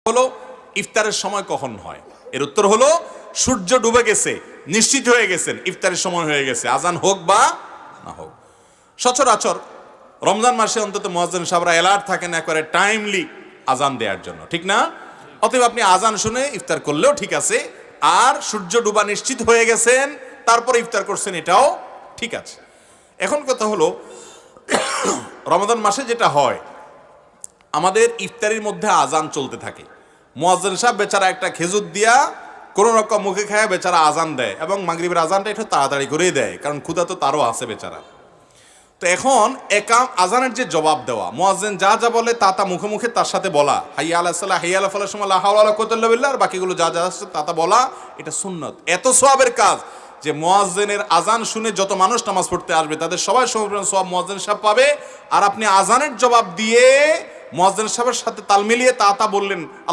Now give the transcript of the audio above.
হলো ইফতারের সময় কখন হয়? এর উত্তর হলো সূর্য ডুবে গেছে, নিশ্চিত হয়ে গেছেন ইফতারের সময় হয়ে গেছে, আজান হোক বা না হোক। সচরাচর রমজান মাসে অন্তত মুয়াজ্জিন সাহেবরা অ্যালার্ট থাকেন একবারে টাইমলি আজান দেওয়ার জন্য, ঠিক না? অতএব আপনি আজান শুনে ইফতার করলেও ঠিক আছে, আর সূর্য ডুবা নিশ্চিত হয়ে গেছেন তারপরে ইফতার করছেন, এটাও ঠিক আছে। এখন কথা হলো রমজান মাসে যেটা হয়, আমাদের ইফতারির মধ্যে আজান চলতে থাকে। মুয়াজ্জিন সাহেব বেচারা একটা খেজুর দিয়া কোন রকম মুখে খায় বেচারা আজান দেয়, এবং মাগরিবের আজানটা একটু তাড়াতাড়ি করেই দেয়, কারণ ক্ষুধা তো তারও আছে বেচারা। তো এখন একাম আজানের যে জবাব দেওয়া, মুয়াজ্জিন যা যা বলে তা মুখে মুখে তার সাথে বলা, হাইয়া আলাস সালাহ হাইয়া আলা ফালাহ সময় লা হাওলা ওয়ালা কুওয়াতা ইল্লা বিল্লাহ, আর বাকিগুলো যা যা আছে তা বলা, এটা সুন্নাত। এত সওয়াবের কাজ যে মুয়াজ্জিনের আজান শুনে যত মানুষ নামাজ পড়তে আসবে তাদের সবাই সওয়াব মুয়াজ্জিন সাহেব পাবে। আর আপনি আজানের জবাব দিয়ে মুয়াজ্জিন সাহেবের সাথে তাল মিলিয়ে তা বললেন, আল্লাহ